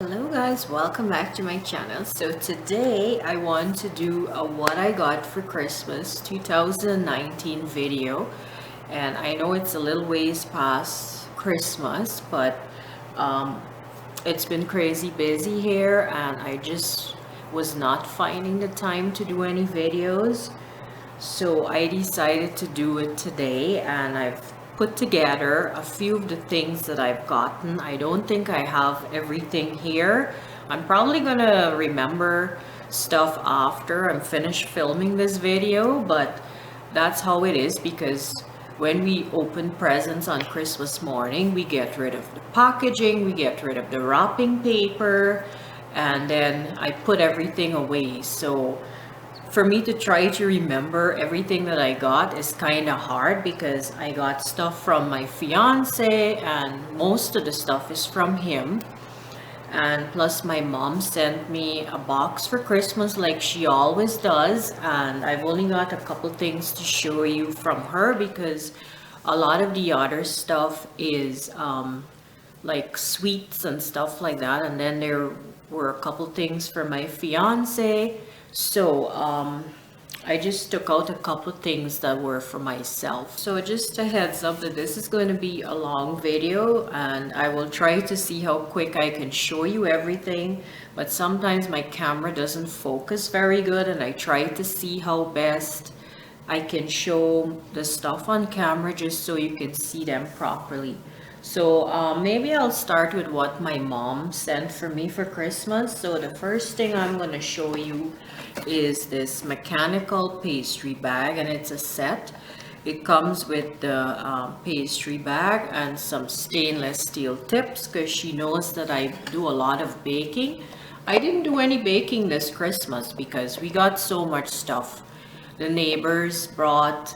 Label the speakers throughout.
Speaker 1: Hello guys, welcome back to my channel. So today I want to do a what I got for Christmas 2019 video, and I know it's a little ways past Christmas, but um, it's been crazy busy here and I just was not finding the time to do any videos. So I decided to do it today, and I've put together a few of the things that I've gotten. I don't think I have everything here. I'm probably gonna remember stuff after I'm finished filming this video, but that's how it is because when we open presents on Christmas morning, we get rid of the packaging, we get rid of the wrapping paper, and then I put everything away. So for me to try to remember everything that I got is kind of hard because I got stuff from my fiance and most of the stuff is from him. And plus my mom sent me a box for Christmas like she always does, and I've only got a couple things to show you from her because a lot of the other stuff is like sweets and stuff like that, and then there were a couple things for my fiance. So I just took out a couple things that were for myself. So just a heads up that this is going to be a long video, and I will try to see how quick I can show you everything, but sometimes my camera doesn't focus very good, and I try to see how best I can show the stuff on camera just so you can see them properly. So maybe I'll start with what my mom sent for me for Christmas. So the first thing I'm going to show you is this mechanical pastry bag, and it's a set. It comes with the pastry bag and some stainless steel tips because she knows that I do a lot of baking. I didn't do any baking this Christmas because we got so much stuff. The neighbors brought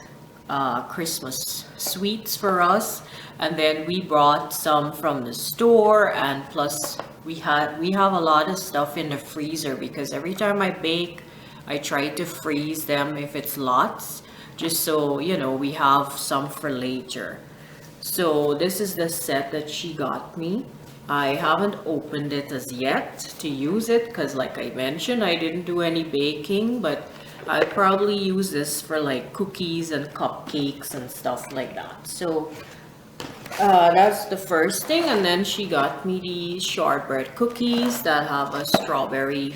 Speaker 1: Christmas sweets for us, and then we brought some from the store, and plus we have a lot of stuff in the freezer because every time I bake I try to freeze them if it's lots, just so you know we have some for later. So this is the set that she got me. I haven't opened it as yet to use it because like I mentioned I didn't do any baking, but I'll probably use this for like cookies and cupcakes and stuff like that. So that's the first thing, and then she got me these shortbread cookies that have a strawberry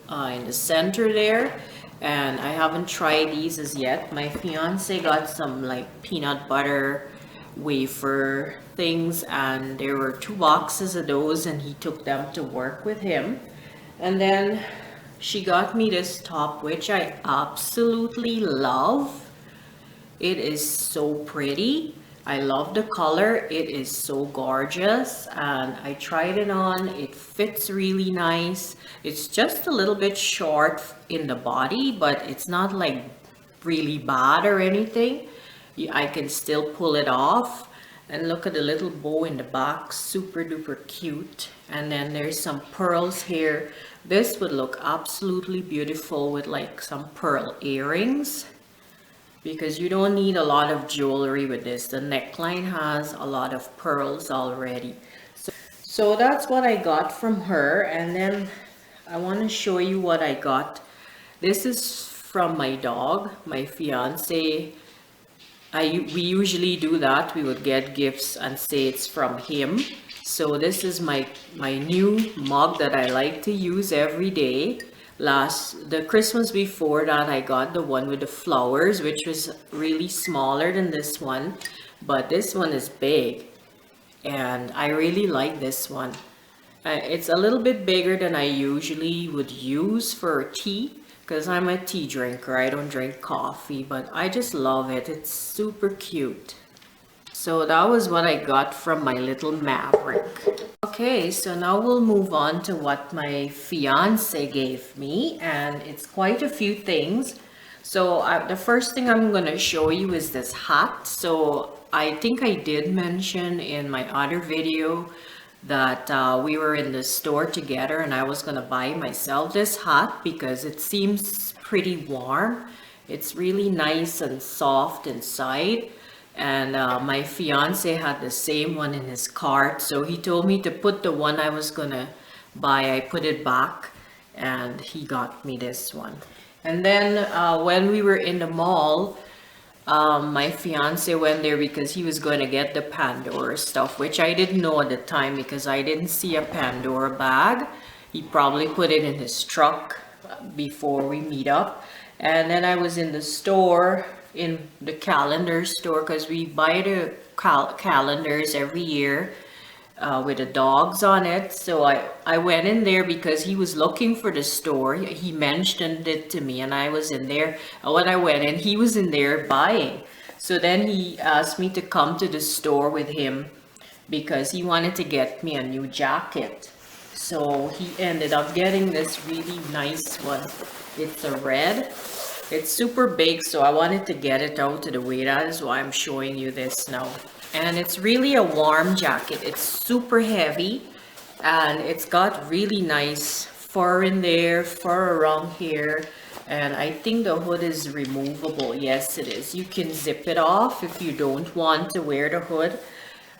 Speaker 1: in the center there, and I haven't tried these as yet. My fiance got some like peanut butter wafer things, and there were 2 boxes of those, and he took them to work with him. And then she got me this top, which I absolutely love. It is so pretty. I love the color. It is so gorgeous, and I tried it on. It fits really nice. It's just a little bit short in the body, but it's not like really bad or anything. I can still pull it off. And look at the little bow in the back, super duper cute. And then there's some pearls here. This would look absolutely beautiful with like some pearl earrings, because you don't need a lot of jewelry with this. The neckline has a lot of pearls already. So that's what I got from her. And then I want to show you what I got. This is from my dog, my fiance. We usually do that. We would get gifts and say it's from him. So this is my new mug that I like to use every day. The Christmas before that, I got the one with the flowers, which was really smaller than this one, but this one is big, and I really like this one. It's a little bit bigger than I usually would use for tea because I'm a tea drinker. I don't drink coffee, but I just love it. It's super cute. So that was what I got from my little Maverick. Okay, so now we'll move on to what my fiance gave me, and it's quite a few things. So the first thing I'm going to show you is this hat. So I think I did mention in my other video that we were in the store together and I was going to buy myself this hat because it seems pretty warm. It's really nice and soft inside. And my fiance had the same one in his cart, so he told me to put the one I was gonna buy. I put it back and he got me this one. And then when we were in the mall, my fiance went there because he was going to get the Pandora stuff, which I didn't know at the time because I didn't see a Pandora bag. He probably put it in his truck before we meet up. And then I was in the store, in the calendar store, because we buy the calendars every year with the dogs on it. So I went in there because he was looking for the store. He mentioned it to me and I was in there. When I went in, he was in there buying. So then he asked me to come to the store with him because he wanted to get me a new jacket. So he ended up getting this really nice one. It's a red. It's super big, so I wanted to get it out of the way. That is why I'm showing you this now. And it's really a warm jacket. It's super heavy and it's got really nice fur in there, fur around here. And I think the hood is removable. Yes, it is. You can zip it off if you don't want to wear the hood.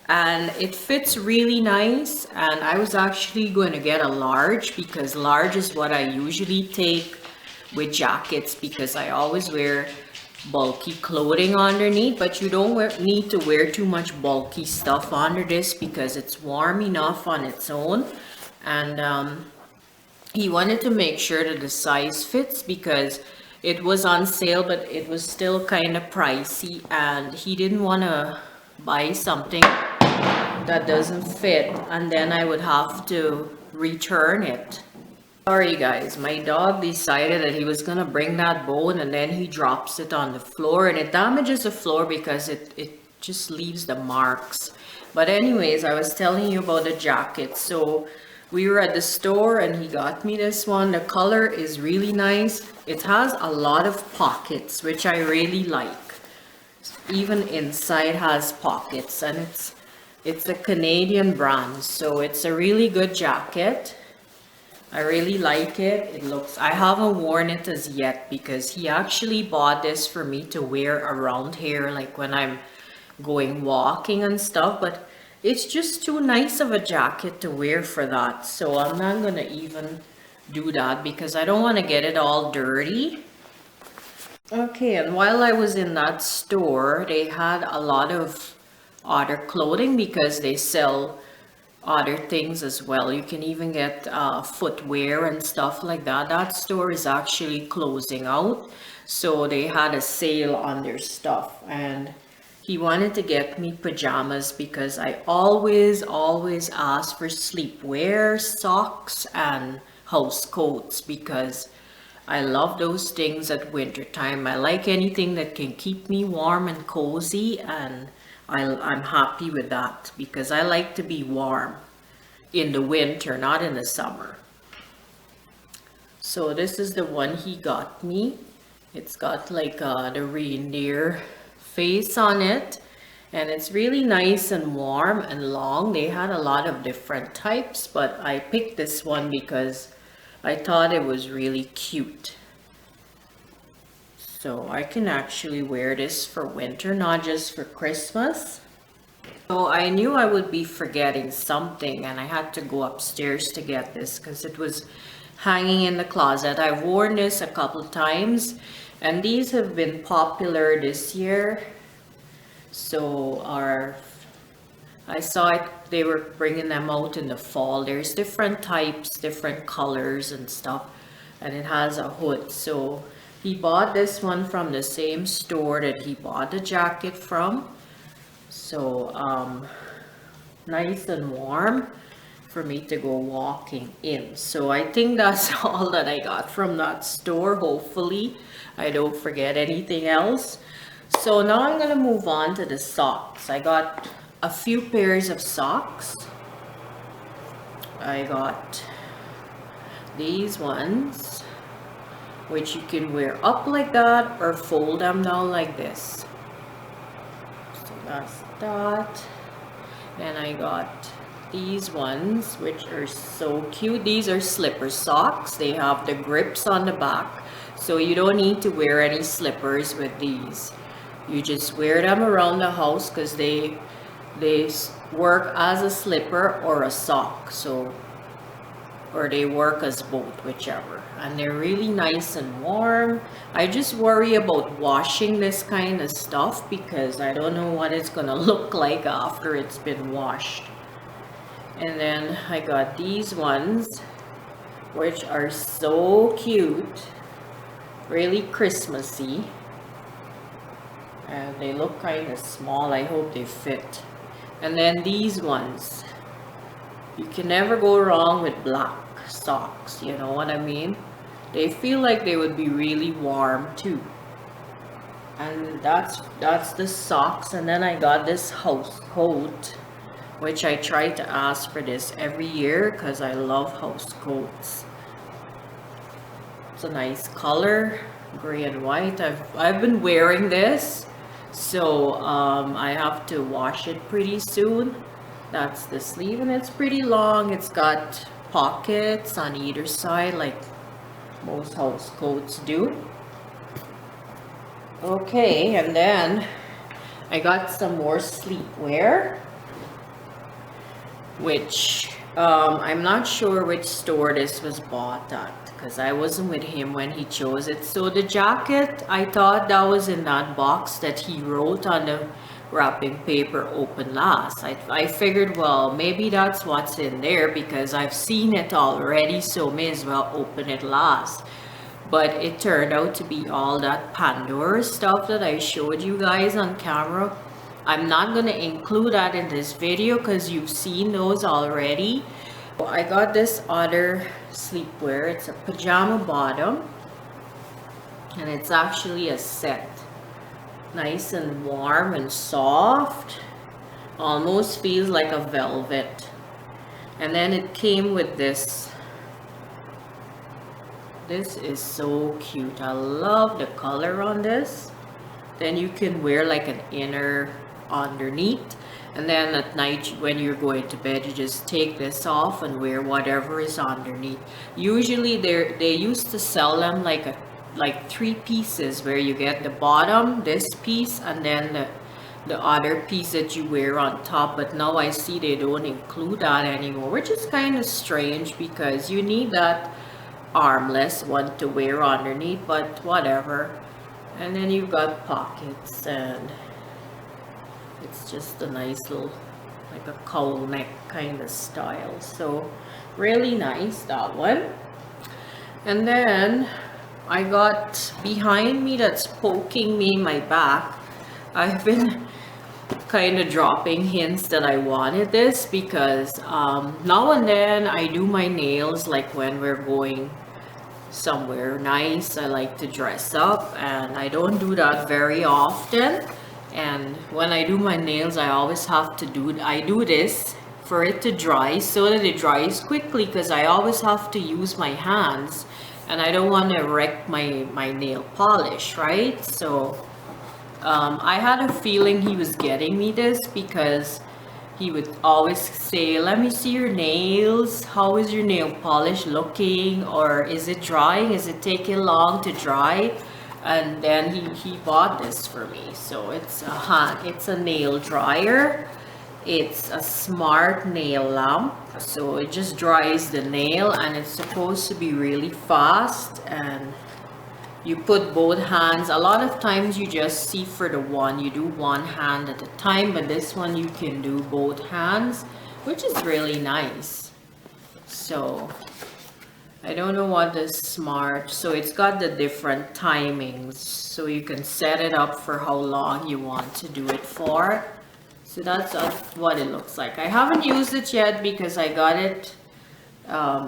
Speaker 1: And it fits really nice. And I was actually going to get a large because large is what I usually take with jackets because I always wear bulky clothing underneath, but you don't need to wear too much bulky stuff under this because it's warm enough on its own. And he wanted to make sure that the size fits because it was on sale, but it was still kind of pricey and he didn't want to buy something that doesn't fit and then I would have to return it. Sorry guys, my dog decided that he was gonna bring that bone and then he drops it on the floor and it damages the floor because it just leaves the marks. But anyways, I was telling you about the jacket. So we were at the store and he got me this one. The color is really nice. It has a lot of pockets, which I really like. Even inside has pockets and it's a Canadian brand. So it's a really good jacket. I really like it. I haven't worn it as yet because he actually bought this for me to wear around here, like when I'm going walking and stuff, but it's just too nice of a jacket to wear for that. So I'm not gonna even do that because I don't want to get it all dirty. Okay, and while I was in that store, they had a lot of other clothing because they sell other things as well. You can even get footwear and stuff like that. That store is actually closing out, so they had a sale on their stuff and he wanted to get me pajamas because I always ask for sleepwear, socks and house coats because I love those things at winter time. I like anything that can keep me warm and cozy, and I'm happy with that because I like to be warm in the winter, not in the summer. So this is the one he got me. It's got like the reindeer face on it and it's really nice and warm and long. They had a lot of different types, but I picked this one because I thought it was really cute. So I can actually wear this for winter, not just for Christmas. So I knew I would be forgetting something and I had to go upstairs to get this because it was hanging in the closet. I've worn this a couple times and these have been popular this year. So I saw it, they were bringing them out in the fall. There's different types, different colors and stuff, and it has a hood. So he bought this one from the same store that he bought the jacket from. So nice and warm for me to go walking in. So I think that's all that I got from that store. Hopefully I don't forget anything else. So now I'm gonna move on to the socks. I got a few pairs of socks. I got these ones, which you can wear up like that or fold them down like this. So that's that. Then I got these ones, which are so cute. These are slipper socks. They have the grips on the back, so you don't need to wear any slippers with these. You just wear them around the house because they work as a slipper or a sock. So or they work as both, whichever. And they're really nice and warm. I just worry about washing this kind of stuff because I don't know what it's gonna look like after it's been washed. And then I got these ones, which are so cute, really Christmassy. And they look kind of small. I hope they fit. And then these ones, you can never go wrong with black socks, you know what I mean? They feel like they would be really warm too. And that's the socks. And then I got this house coat, which I try to ask for this every year because I love house coats. It's a nice color, gray and white. I've been wearing this, so I have to wash it pretty soon. That's the sleeve, and it's pretty long. It's got pockets on either side like most house coats do. Okay, and then I got some more sleepwear, which I'm not sure which store this was bought at because I wasn't with him when he chose it. So the jacket, I thought that was in that box that he wrote on the wrapping paper, open last. I figured, well, maybe that's what's in there because I've seen it already, so may as well open it last. But it turned out to be all that Pandora stuff that I showed you guys on camera. I'm not going to include that in this video because you've seen those already. I got this other sleepwear. It's a pajama bottom, and it's actually a set. Nice and warm and soft. Almost feels like a velvet. And then it came with this. This is so cute. I love the color on this. Then you can wear like an inner underneath, and then at night when you're going to bed, you just take this off and wear whatever is underneath. Usually they used to sell them like 3 pieces, where you get the bottom, this piece, and then the other piece that you wear on top. But now I see they don't include that anymore, which is kind of strange because you need that armless one to wear underneath, but whatever. And then you've got pockets, and it's just a nice little, like a cowl neck kind of style. So really nice, that one. And then I got behind me, that's poking me in my back. I've been kind of dropping hints that I wanted this because now and then I do my nails, like when we're going somewhere nice. I like to dress up, and I don't do that very often. And when I do my nails, I always have to do this for it to dry, so that it dries quickly, because I always have to use my hands and I don't want to wreck my nail polish, right? So I had a feeling he was getting me this because he would always say, let me see your nails, how is your nail polish looking, or is it drying, is it taking long to dry? And then he bought this for me. So it's a nail dryer. It's a smart nail lamp, so it just dries the nail, and it's supposed to be really fast. And you put both hands. A lot of times you just see for the one, you do one hand at a time, but this one you can do both hands, which is really nice. So I don't know what this smart, so it's got the different timings, so you can set it up for how long you want to do it for. So that's what it looks like. I haven't used it yet because I got it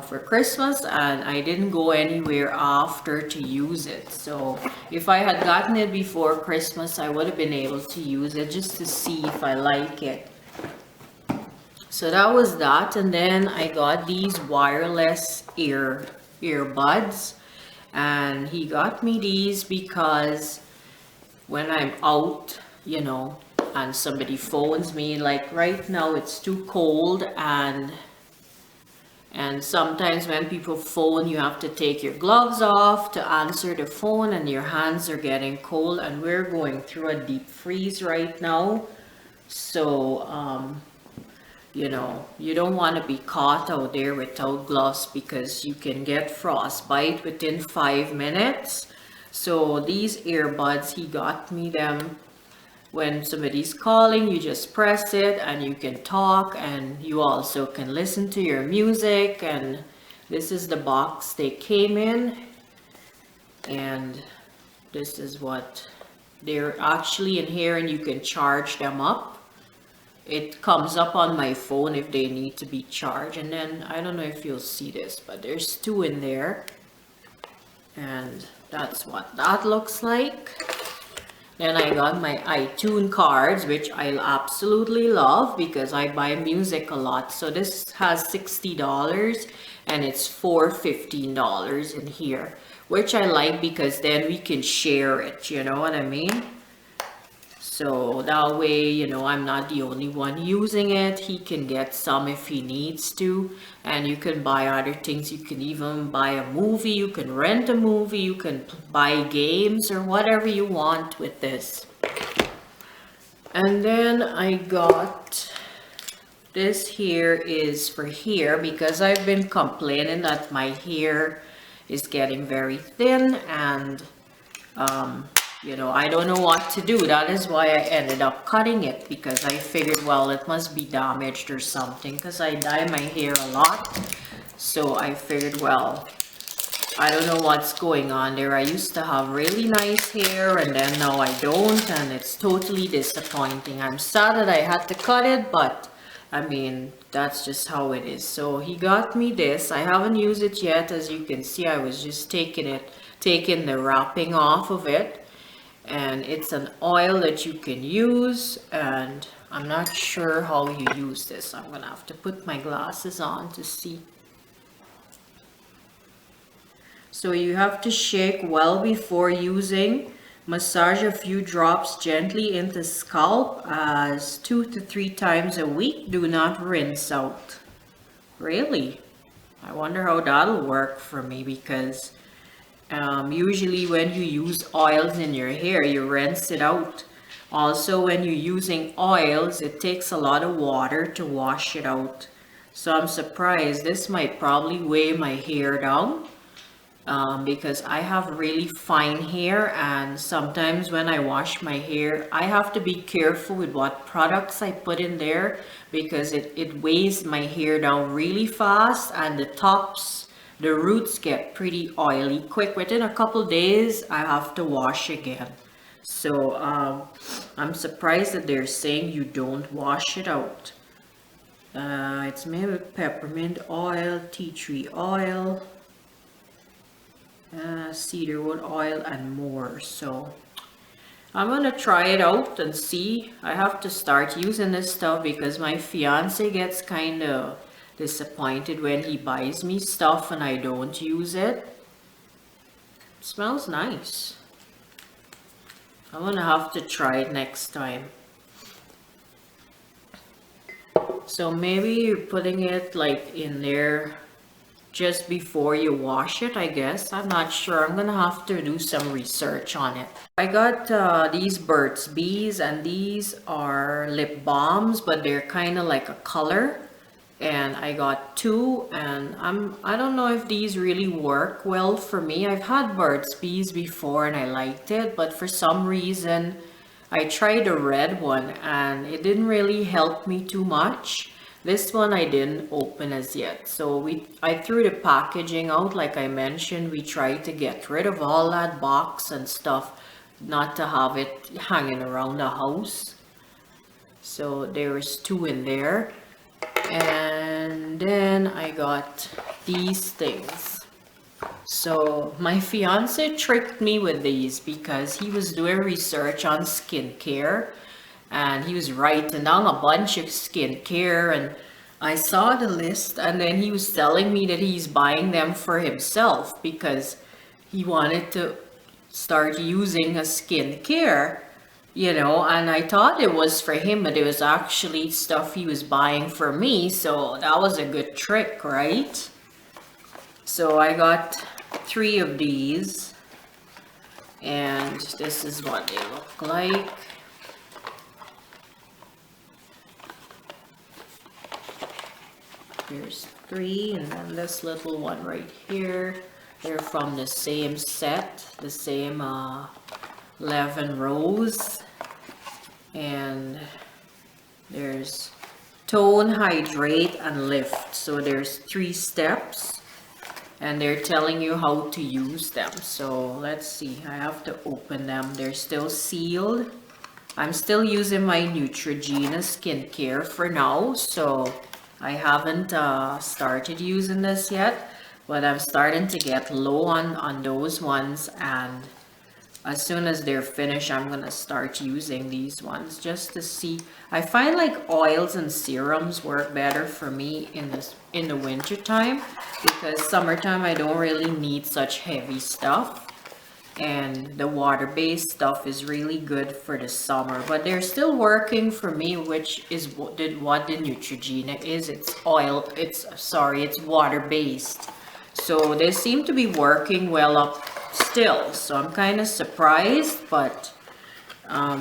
Speaker 1: for Christmas, and I didn't go anywhere after to use it. So if I had gotten it before Christmas, I would have been able to use it just to see if I like it. So that was that. And then I got these wireless earbuds, and he got me these because when I'm out, you know, and somebody phones me, like right now it's too cold, and sometimes when people phone, you have to take your gloves off to answer the phone, and your hands are getting cold, and we're going through a deep freeze right now. So you know, you don't want to be caught out there without gloves because you can get frostbite within 5 minutes. So these earbuds, he got me them. When somebody's calling, you just press it and you can talk, and you also can listen to your music. And this is the box they came in, and this is what they're actually in here, and you can charge them up. It comes up on my phone if they need to be charged. And then I don't know if you'll see this, but there's two in there, and that's what that looks like. Then I got my iTunes cards, which I absolutely love because I buy music a lot. So this has $60 and it's $15 in here, which I like because then we can share it, you know what I mean? So that way, you know, I'm not the only one using it. He can get some if he needs to. And you can buy other things. You can even buy a movie. You can rent a movie. You can buy games or whatever you want with this. And then I got this here is for here because I've been complaining that my hair is getting very thin, and you know, I don't know what to do. That is why I ended up cutting it, because I figured, well, it must be damaged or something, because I dye my hair a lot. So I figured, well, I don't know what's going on there. I used to have really nice hair, and then now I don't, and it's totally disappointing. I'm sad that I had to cut it, but I mean, that's just how it is. So he got me this. I haven't used it yet. As you can see, I was just taking the wrapping off of it. And it's an oil that you can use, and I'm not sure how you use this. I'm gonna have to put my glasses on to see. So you have to shake well before using. Massage a few drops gently into scalp as 2 to 3 times a week. Do not rinse out. Really? I wonder how that'll work for me, because usually when you use oils in your hair, you rinse it out. Also, when you're using oils, it takes a lot of water to wash it out. So I'm surprised. This might probably weigh my hair down, because I have really fine hair, and sometimes when I wash my hair, I have to be careful with what products I put in there, because it weighs my hair down really fast, and the roots get pretty oily quick. Within a couple days, I have to wash again. So I'm surprised that they're saying you don't wash it out. It's made with peppermint oil, tea tree oil, cedarwood oil, and more. So I'm gonna try it out and see. I have to start using this stuff because my fiance gets kind of disappointed when he buys me stuff and I don't use it. It smells nice. I'm gonna have to try it next time. So maybe you're putting it like in there just before you wash it, I guess. I'm not sure. I'm gonna have to do some research on it. I got these Burt's Bees, and these are lip balms, but they're kind of like a color. And I got 2, and I don't know if these really work well for me. I've had Burt's Bees before and I liked it, but for some reason I tried a red one and it didn't really help me too much. This one I didn't open as yet. So I threw the packaging out. Like I mentioned, we tried to get rid of all that box and stuff, not to have it hanging around the house. So there's 2 in there. And then I got these things. So my fiance tricked me with these because he was doing research on skincare, and he was writing down a bunch of skincare, and I saw the list, and then he was telling me that he's buying them for himself because he wanted to start using a skincare. You know, and I thought it was for him, but it was actually stuff he was buying for me. So that was a good trick, right? So I got 3 of these, and this is what they look like. There's 3, and then this little one right here. They're from the same set, the same 11 rows. And there's tone, hydrate, and lift. So there's 3 steps, and they're telling you how to use them. So let's see, I have to open them. They're still sealed. I'm still using my Neutrogena skincare for now, so I haven't started using this yet, but I'm starting to get low on those ones, and as soon as they're finished, I'm gonna start using these ones just to see. I find like oils and serums work better for me in the winter time, because summertime I don't really need such heavy stuff, and the water-based stuff is really good for the summer. But they're still working for me, which is what the Neutrogena is. It's water-based, so they seem to be working well up still, so I'm kind of surprised, but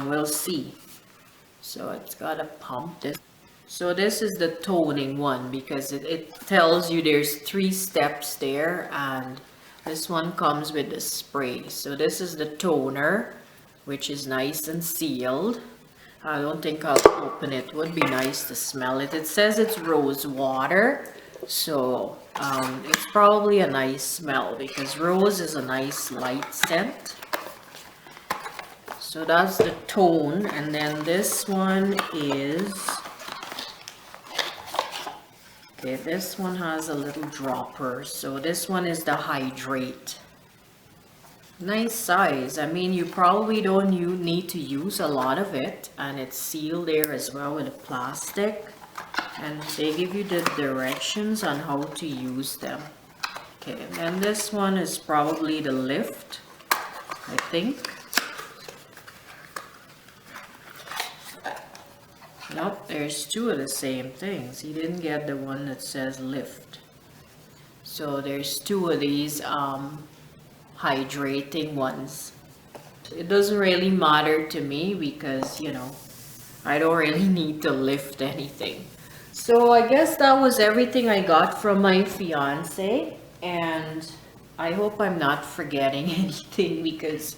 Speaker 1: we'll see. So it's got a pump. So this is the toning one, because it tells you there's 3 steps there, and this one comes with the spray. So this is the toner, which is nice and sealed. I don't think I'll open it. Would be nice to smell it. It says it's rose water, so it's probably a nice smell, because rose is a nice light scent. So that's the tone. And then this one is, okay, this one has a little dropper. So this one is the hydrate. Nice size. I mean, you probably don't need to use a lot of it, and it's sealed there as well with a plastic, and they give you the directions on how to use them. Okay, and then this one is probably the lift, I think. Nope, there's 2 of the same things. You didn't get the one that says lift. So there's 2 of these hydrating ones. It doesn't really matter to me, because you know, I don't really need to lift anything. So I guess that was everything I got from my fiance, and I hope I'm not forgetting anything, because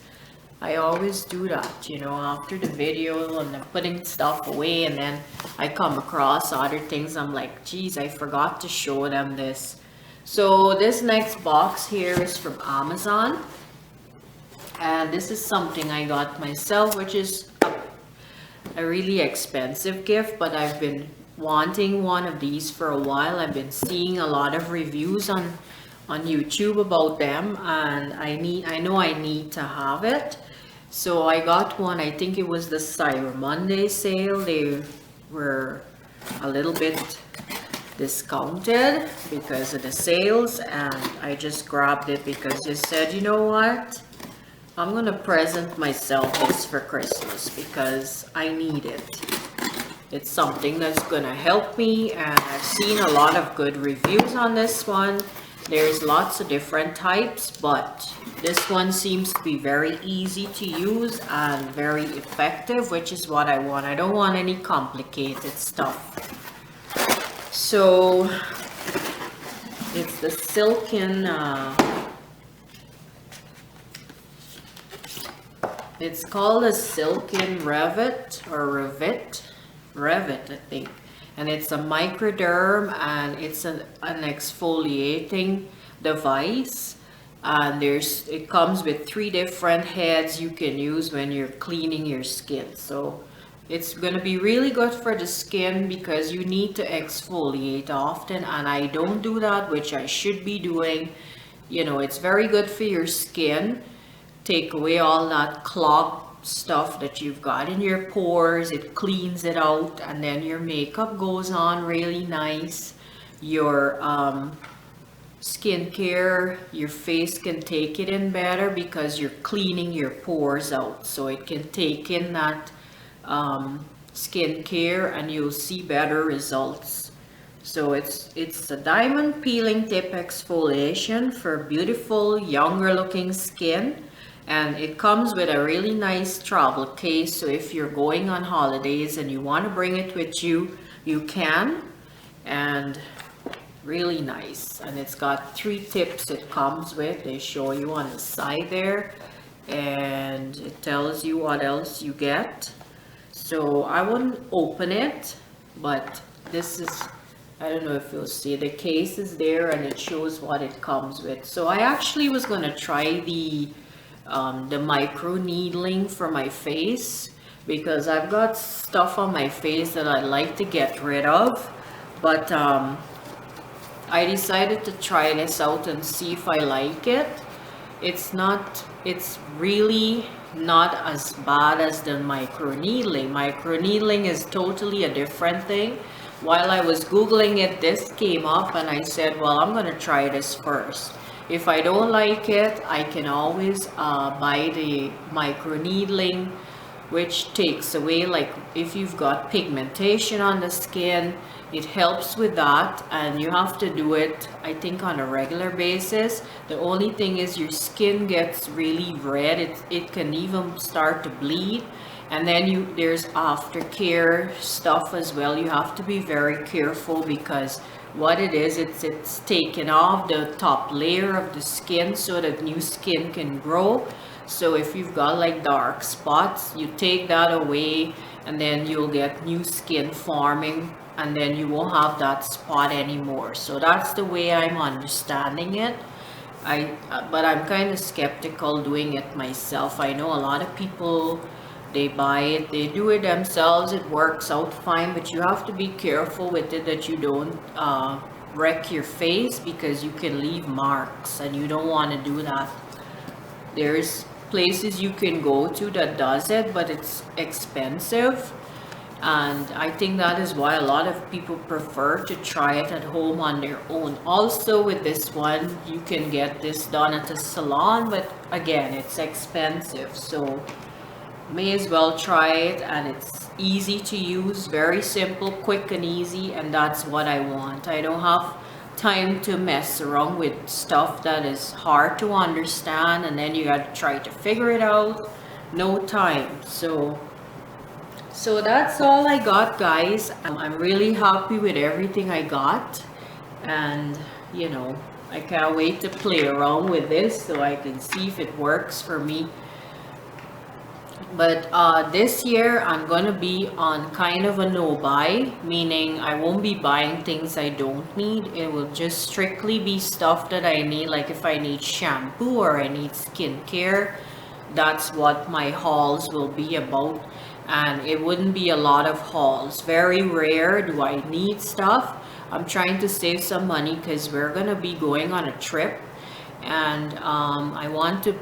Speaker 1: I always do that, you know, after the video, and I'm putting stuff away, and then I come across other things. I'm like, geez, I forgot to show them this. So this next box here is from Amazon, and this is something I got myself, which is a really expensive gift, but I've been wanting one of these for a while. I've been seeing a lot of reviews on YouTube about them, and I know I need to have it. So I got one. I think it was the Cyber Monday sale. They were a little bit discounted because of the sales, and I just grabbed it because they said, you know what, I'm gonna present myself this for Christmas because I need it. It's something that's gonna help me, and I've seen a lot of good reviews on this one. There's lots of different types, but this one seems to be very easy to use and very effective, which is what I want. I don't want any complicated stuff. So it's the silken, it's called a silken Revit, I think. And it's a Microderm, and it's an exfoliating device. And it comes with 3 different heads you can use when you're cleaning your skin. So it's going to be really good for the skin because you need to exfoliate often, and I don't do that, which I should be doing. You know, it's very good for your skin. Take away all that clogged stuff that you've got in your pores. It cleans it out, and then your makeup goes on really nice. Your skincare, your face can take it in better because you're cleaning your pores out, so it can take in that skincare, and you'll see better results. So it's a diamond peeling tip exfoliation for beautiful younger looking skin, and it comes with a really nice travel case. So if you're going on holidays and you want to bring it with you, you can. And really nice. And it's got 3 tips it comes with. They show you on the side there, and it tells you what else you get. So I wouldn't open it, but this is, I don't know if you'll see, the case is there and it shows what it comes with. So I actually was going to try the micro needling for my face, because I've got stuff on my face that I'd like to get rid of, but I decided to try this out and see if I like it. It's really not as bad as the micro needling. Micro needling is totally a different thing. While I was Googling it, this came up and I said, well, I'm gonna try this first. If I don't like it, I can always buy the micro needling, which takes away, like if you've got pigmentation on the skin, it helps with that, and you have to do it, I think, on a regular basis. The only thing is your skin gets really red. It can even start to bleed. And then there's aftercare stuff as well. You have to be very careful, because what it is, it's taking off the top layer of the skin so that new skin can grow. So if you've got like dark spots, you take that away, and then you'll get new skin forming, and then you won't have that spot anymore. So that's the way I'm understanding it. But I'm kind of skeptical doing it myself. I know a lot of people, they buy it, they do it themselves, it works out fine, but you have to be careful with it that you don't wreck your face, because you can leave marks and you don't want to do that. There's places you can go to that does it, but it's expensive, and I think that is why a lot of people prefer to try it at home on their own. Also with this one, you can get this done at a salon, but again, it's expensive, so may as well try it. And it's easy to use, very simple, quick and easy, and that's what I want. I don't have time to mess around with stuff that is hard to understand, and then you got to try to figure it out. No time. So that's all I got, guys. I'm really happy with everything I got, and you know, I can't wait to play around with this so I can see if it works for me. But this year I'm gonna be on kind of a no buy, meaning I won't be buying things I don't need. It will just strictly be stuff that I need, like if I need shampoo or I need skincare, that's what my hauls will be about. And it wouldn't be a lot of hauls. Very rare do I need stuff. I'm trying to save some money because we're gonna be going on a trip, and I want to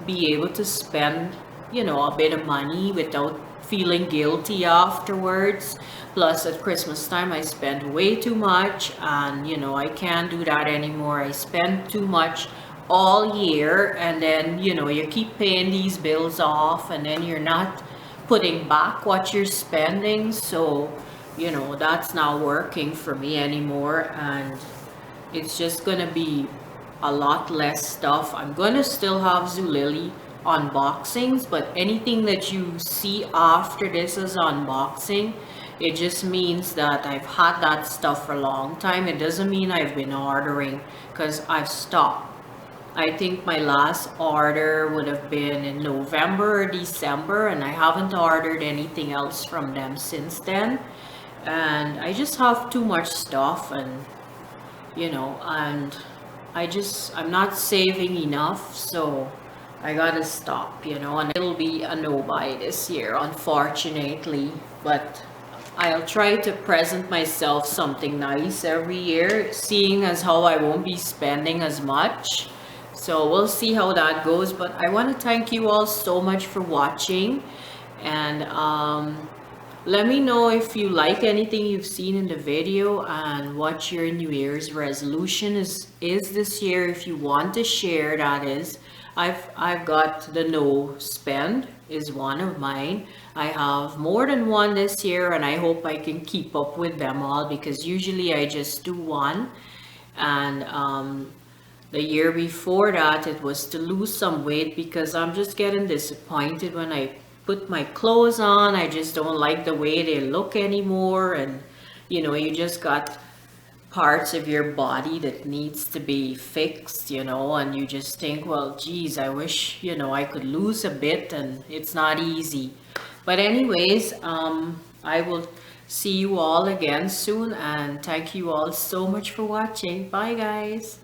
Speaker 1: be able to spend, you know, a bit of money without feeling guilty afterwards. Plus at Christmas time I spend way too much, and you know, I can't do that anymore. I spend too much all year, and then you know, you keep paying these bills off, and then you're not putting back what you're spending. So you know, that's not working for me anymore, and it's just gonna be a lot less stuff. I'm gonna still have Zulily unboxings, but anything that you see after this is unboxing, it just means that I've had that stuff for a long time. It doesn't mean I've been ordering, because I've stopped. I think my last order would have been in November or December, and I haven't ordered anything else from them since then. And I just have too much stuff, and you know, and I'm not saving enough, so I gotta stop, you know. And it'll be a no buy this year, unfortunately, but I'll try to present myself something nice every year, seeing as how I won't be spending as much. So we'll see how that goes. But I want to thank you all so much for watching, and let me know if you like anything you've seen in the video, and what your New Year's resolution is this year. If you want to share, that is. I've got the no spend is one of mine. I have more than one this year, and I hope I can keep up with them all, because usually I just do one. And the year before that, it was to lose some weight, because I'm just getting disappointed when I put my clothes on. I just don't like the way they look anymore, and you know, you just got parts of your body that needs to be fixed, you know, and you just think, well, geez, I wish, you know, I could lose a bit, and it's not easy. But anyways, I will see you all again soon, and thank you all so much for watching. Bye, guys.